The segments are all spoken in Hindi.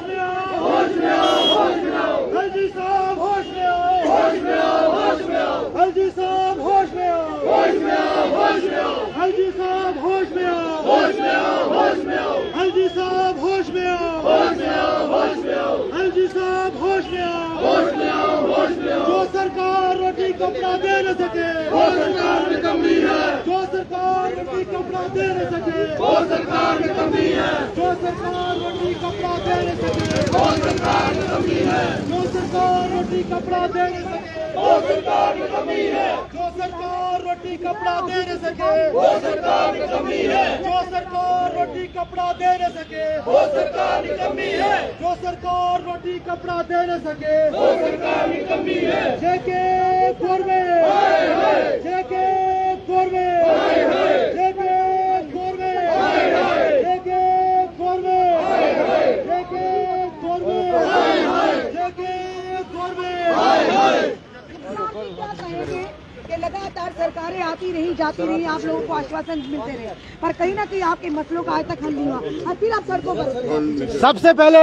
होश में आओ, होश में आओ, होश में आओ। एलजी साहब होश में आओ, होश में आओ, होश में आओ। एलजी साहब होश में आओ, होश में आओ, होश में आओ। एलजी साहब होश में आओ, होश में आओ, होश में आओ। एलजी साहब होश में आओ, होश में आओ, होश में आओ। एलजी साहब होश में आओ, होश में आओ, होश में आओ। जो सरकार रोटी कपड़ा दे न सके वो सरकार में कमी है। जो सरकार रोटी कपड़ा दे न सके वो सरकार में कमी है। जो सरकार रोटी कपड़ा दे न सके वो सरकार में कमी है। जो सरकार रोटी कपड़ा दे न सके वो सरकार में कमी है। जो सरकार रोटी कपड़ा दे न सके वो सरकार में कमी है। जो सरकार रोटी कपड़ा दे न सके वो सरकार में कमी है। जो सरकार रोटी कपड़ा दे न सके वो सरकार में कमी है। जेके कोरबे, जेके कोरबे, जेके कोरबे, जेके कोरबे, जेके कोरबे, जेके कोरबे। क्या कहेंगे कि लगातार सरकारें आती रही जाती रही, आप लोगों को आश्वासन मिलते रहे, पर कहीं ना कहीं आपके मसलों का आज तक हल नहीं हुआ, फिर आप सड़कों पर। सबसे पहले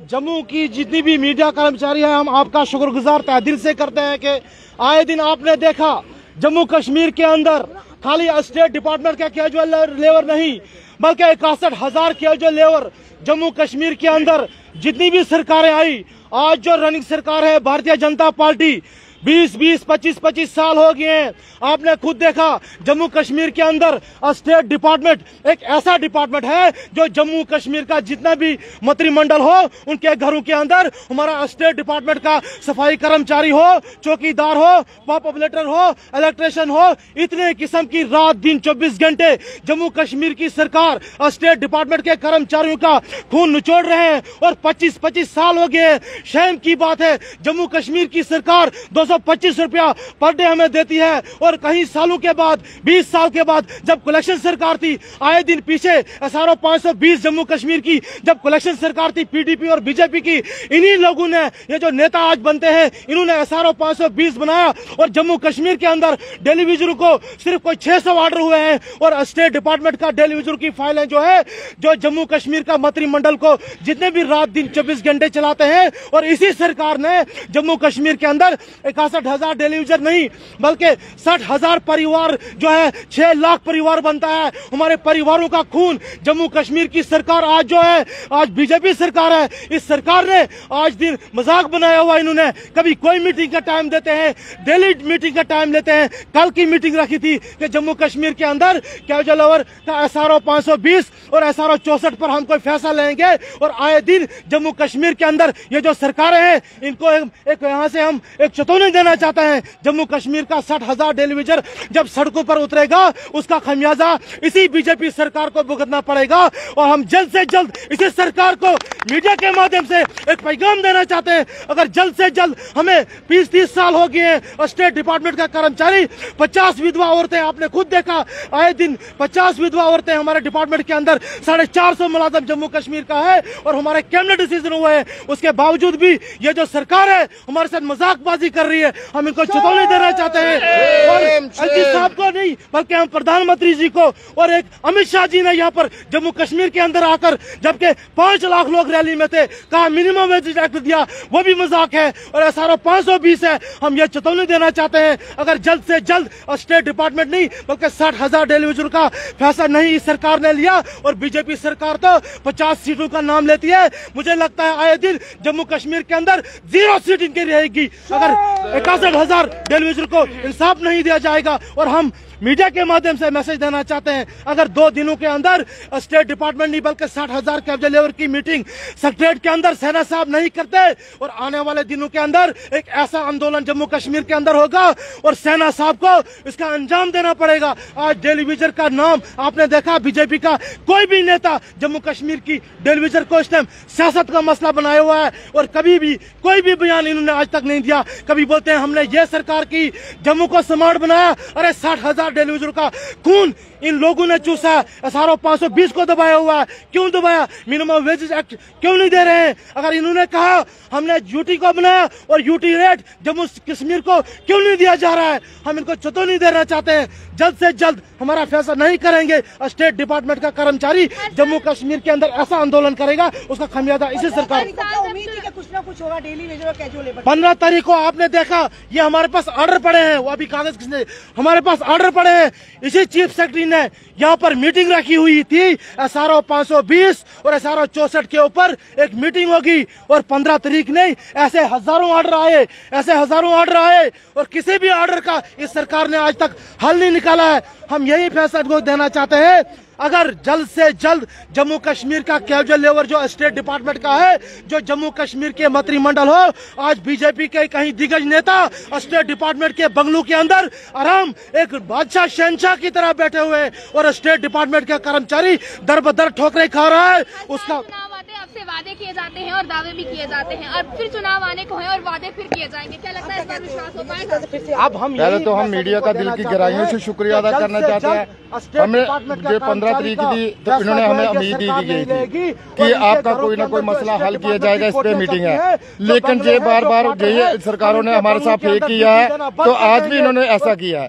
जम्मू की जितनी भी मीडिया कर्मचारी हैं, हम आपका शुक्रगुजार तहे दिल से करते हैं कि आए दिन आपने देखा जम्मू कश्मीर के अंदर खाली स्टेट डिपार्टमेंट का कैजुअल लेबर नहीं बल्कि 61,000 कैजुअल लेबर जम्मू कश्मीर के अंदर जितनी भी सरकारें आई, आज जो रनिंग सरकार है भारतीय जनता पार्टी 20-20, 25-25 साल हो गए हैं। आपने खुद देखा जम्मू कश्मीर के अंदर स्टेट डिपार्टमेंट एक ऐसा डिपार्टमेंट है जो जम्मू कश्मीर का जितना भी मंत्रिमंडल हो उनके घरों के अंदर हमारा स्टेट डिपार्टमेंट का सफाई कर्मचारी हो, चौकीदार हो, पॉप ऑपरेटर हो, इलेक्ट्रिशियन हो, इतने किस्म की रात दिन 24 घंटे जम्मू कश्मीर की सरकार स्टेट डिपार्टमेंट के कर्मचारियों का खून निचोड़ रहे हैं और 25-25 साल हो गए। शर्म की बात है, जम्मू कश्मीर की सरकार 225 रुपया पर डे हमें देती है और कई सालों के बाद 20 साल के बाद जब कलेक्शन सरकार थी, आए दिन पीछे SRO 520 जम्मू कश्मीर की जब कलेक्शन सरकार थी PDP और बीजेपी की, इन्हीं लोगों ने ये जो नेता आज बनते हैं इन्होंने SRO 520 बनाया और जम्मू कश्मीर के अंदर टेलीविजन को सिर्फ कोई 600 ऑर्डर हुए हैं और स्टेट डिपार्टमेंट का टेलीविजन की फाइलें जो है जो जम्मू कश्मीर का मंत्रिमंडल को जितने भी रात दिन 24 घंटे चलाते हैं और इसी सरकार ने जम्मू कश्मीर के अंदर 61,000 टेलीविजन नहीं बल्कि 60,000 परिवार जो है 6 लाख परिवार बनता है। हमारे परिवारों का खून जम्मू कश्मीर की सरकार आज जो है आज बीजेपी सरकार है, इस सरकार ने आज दिन मजाक बनाया हुआ। इन्होंने कभी कोई मीटिंग का टाइम देते हैं, डेली मीटिंग का टाइम लेते हैं। कल की मीटिंग रखी थी कि जम्मू कश्मीर के अंदर कैजुअल लेबर का SRO 520 और SRO 64 पर हम कोई फैसला लेंगे और आए दिन जम्मू कश्मीर के अंदर ये जो सरकारें हैं इनको एक यहाँ से हम एक चेतावनी देना चाहते हैं। जम्मू कश्मीर का 60,000 टेलीविजन जब सड़कों पर उतरेगा उसका खमियाजा इसी बीजेपी सरकार को भुगतना पड़ेगा और हम जल्द से जल्द इसी सरकार को मीडिया के माध्यम से एक पैगाम देना चाहते हैं। अगर जल्द से जल्द हमें 20-30 साल हो गए हैं स्टेट डिपार्टमेंट का कर्मचारी, 50 विधवा औरतें आपने खुद देखा, आए दिन 50 विधवा औरतें हमारे डिपार्टमेंट के अंदर 450 मुलाजम जम्मू कश्मीर का है और हमारे कैबिनेट डिसीजन हुए हैं, उसके बावजूद भी ये जो सरकार है हमारे साथ मजाकबाजी कर रही है। हम इनको चेतावनी देना चाहते हैं और एलजी साहब को नहीं बल्कि हम प्रधानमंत्री जी को और एक अमित शाह जी ने यहाँ पर जम्मू कश्मीर के अंदर आकर जबकि 5 लाख लोग रैली में थे कहा मिनिमम वेज एक्ट दिया, वो भी मजाक है और SRO 520 है। हम ये चेतावनी देना चाहते हैं अगर जल्द से जल्द स्टेट डिपार्टमेंट नहीं बल्कि 60,000 टेलीविजन का फैसला नहीं इस सरकार ने लिया और बीजेपी सरकार तो 50 सीटों का नाम लेती है, मुझे लगता है आए दिन जम्मू कश्मीर के अंदर 0 सीट इनकी रहेगी अगर 61,000 टेलीविजन को इंसाफ नहीं दिया जाएगा। और हम मीडिया के माध्यम से मैसेज देना चाहते हैं अगर 2 दिनों के अंदर स्टेट डिपार्टमेंट नहीं बल्कि 60,000 कैजुअल लेबर की मीटिंग सेक्रेटरीट के अंदर सेना साहब नहीं करते और आने वाले दिनों के अंदर एक ऐसा आंदोलन जम्मू कश्मीर के अंदर होगा और सेना साहब को इसका अंजाम देना पड़ेगा। आज टेलीविजन का नाम आपने देखा, बीजेपी का कोई भी नेता जम्मू कश्मीर की टेलीविजन को इस टाइम सियासत का मसला बनाया हुआ है और कभी भी कोई भी बयान इन्होंने आज तक नहीं दिया। कभी बोलते हैं हमने ये सरकार की जम्मू को स्मार्ट बनाया, अरे 60,000 टेलीविजन का खून इन लोगों ने चूसा, SRO 520 को दबाया हुआ है। क्यों दबाया? मिनिमम वेजेस एक्ट क्यों नहीं दे रहे हैं? अगर इन्होंने कहा हमने यूटी को बनाया और यूटी रेट जम्मू कश्मीर को क्यों नहीं दिया जा रहा है? हम इनको चेतावनी देना चाहते हैं, जल्द से जल्द हमारा फैसला नहीं करेंगे, स्टेट डिपार्टमेंट का कर्मचारी जम्मू कश्मीर के अंदर ऐसा आंदोलन करेगा, उसका खामियाजा इसी सरकार। उम्मीद है कि कुछ ना कुछ होगा डेली वेज और कैजुअल लेबर। 15 तारीख को आपने देखा, ये हमारे पास ऑर्डर पड़े हैं, वो अभी कागज किसने, हमारे पास ऑर्डर पड़े हैं। इसी चीफ सेक्रेटरी ने यहाँ पर मीटिंग रखी हुई थी, SRO 520 और SRO 64 के ऊपर एक मीटिंग होगी, और 15 तारीख नहीं, ऐसे हजारों ऑर्डर आए और किसी भी ऑर्डर का इस सरकार ने आज तक हल नहीं निकाला है। हम यही फैसला देना चाहते हैं, अगर जल्द से जल्द जम्मू कश्मीर का कैजुअल लेबर जो स्टेट डिपार्टमेंट का है, जो जम्मू कश्मीर के मंत्रिमंडल हो, आज बीजेपी के कहीं दिग्गज नेता स्टेट डिपार्टमेंट के बंगलू के अंदर आराम एक बादशाह शहनशाह की तरह बैठे हुए हैं, और स्टेट डिपार्टमेंट के कर्मचारी दर बदर ठोकरें खा रहा है। उसका आपसे वादे किए जाते हैं और दावे भी किए जाते हैं, और फिर चुनाव आने को है और वादे फिर किए जाएंगे। क्या लगता है इस पर विश्वास हो पाएगा? अब हम पहले तो हम मीडिया का दिल की गहराइयों से शुक्रिया अदा करना चाहते हैं। हमें जो 15 तारीख दी तो इन्होंने हमें उम्मीद दी गई थी कि आपका कोई ना कोई मसला हल किया जाएगा, इस पे मीटिंग है। लेकिन ये बार बार यही सरकारों ने हमारे साथ फेक किया है, तो आज भी इन्होंने ऐसा किया है।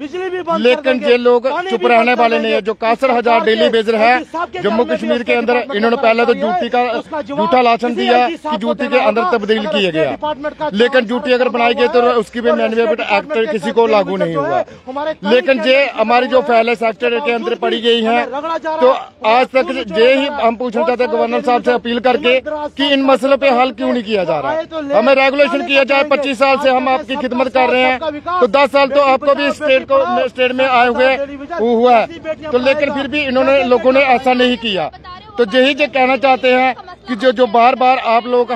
लेकिन ये लोग चुप रहने वाले नहीं है। जो 61,000 डेली वेजर है जम्मू कश्मीर के अंदर, इन्होंने पहले तो ड्यूटी का झूठा लाशन दिया कि ड्यूटी के अंदर तब्दील किया गया, लेकिन ड्यूटी अगर बनाई गई तो उसकी भी मैन्युअल एक्ट किसी को लागू नहीं हुआ। लेकिन ये हमारी जो फैले सेक्टर के अंदर पड़ी गई है, तो आज तक ये ही हम पूछना चाहते हैं गवर्नर साहब से अपील करके कि इन मसलों पे हल क्यों नहीं किया जा रहा है। हमें रेगुलेशन किया जाए, 25 साल से हम आपकी खिदमत कर रहे हैं, तो 10 साल तो आपको भी स्टेट में आए हुए हुआ है, तो लेकिन फिर भी इन्होंने लोगों ने ऐसा नहीं किया। तो यही जो कहना चाहते हैं कि जो बार बार आप लोग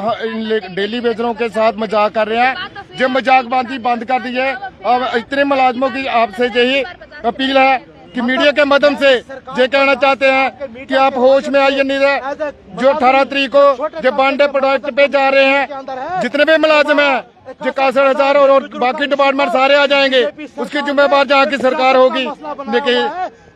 डेली वेजरों के साथ मजाक कर रहे हैं, जो मजाकबाजी बंद कर दीजिए। अब इतने मुलाजमों की आपसे यही अपील है कि मीडिया के माध्यम से ये कहना चाहते हैं कि आप होश में आइए। नहीं रहे जो 18 तारीख को जो बांडे प्रोडक्ट पे जा रहे हैं, जितने भी मुलाजिम हैं, जो 61,000 और बाकी डिपार्टमेंट सारे आ जाएंगे, उसकी जिम्मेदार जहाँ की सरकार होगी। देखिए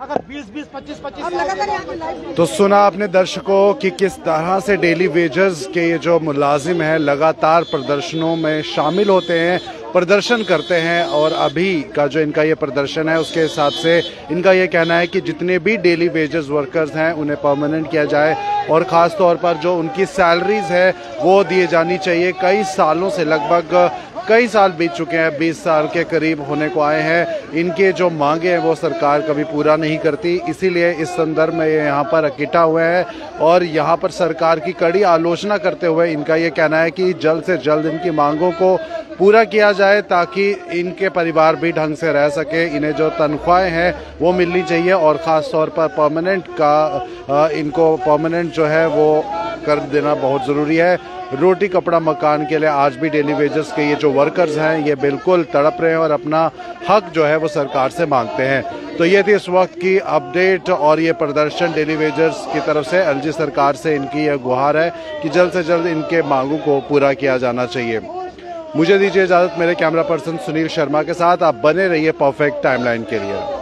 अगर 20-20, 25-25 तो सुना आपने दर्शकों कि किस तरह से डेली वेजर्स के ये जो मुलाजिम हैं लगातार प्रदर्शनों में शामिल होते हैं, प्रदर्शन करते हैं, और अभी का जो इनका ये प्रदर्शन है उसके हिसाब से इनका ये कहना है कि जितने भी डेली वेजर्स वर्कर्स हैं उन्हें परमानेंट किया जाए, और ख़ास तौर पर जो उनकी सैलरीज है वो दिए जानी चाहिए। कई सालों से, लगभग कई साल बीत चुके हैं, 20 साल के करीब होने को आए हैं, इनके जो मांगे हैं वो सरकार कभी पूरा नहीं करती। इसीलिए इस संदर्भ में ये यहाँ पर इकट्ठा हुए हैं और यहाँ पर सरकार की कड़ी आलोचना करते हुए इनका ये कहना है कि जल्द से जल्द इनकी मांगों को पूरा किया जाए, ताकि इनके परिवार भी ढंग से रह सके। इन्हें जो तनख्वाहें हैं वो मिलनी चाहिए, और ख़ास तौर पर परमानेंट का इनको परमानेंट जो है वो कर देना बहुत ज़रूरी है। रोटी कपड़ा मकान के लिए आज भी डेली वेजर्स के ये जो वर्कर्स हैं ये बिल्कुल तड़प रहे हैं और अपना हक जो है वो सरकार से मांगते हैं। तो ये थी इस वक्त की अपडेट और ये प्रदर्शन डेली वेजर्स की तरफ से एलजी सरकार से इनकी यह गुहार है कि जल्द से जल्द इनके मांगों को पूरा किया जाना चाहिए। मुझे दीजिए इजाज़त, मेरे कैमरा पर्सन सुनील शर्मा के साथ आप बने रहिए परफेक्ट टाइमलाइन के लिए।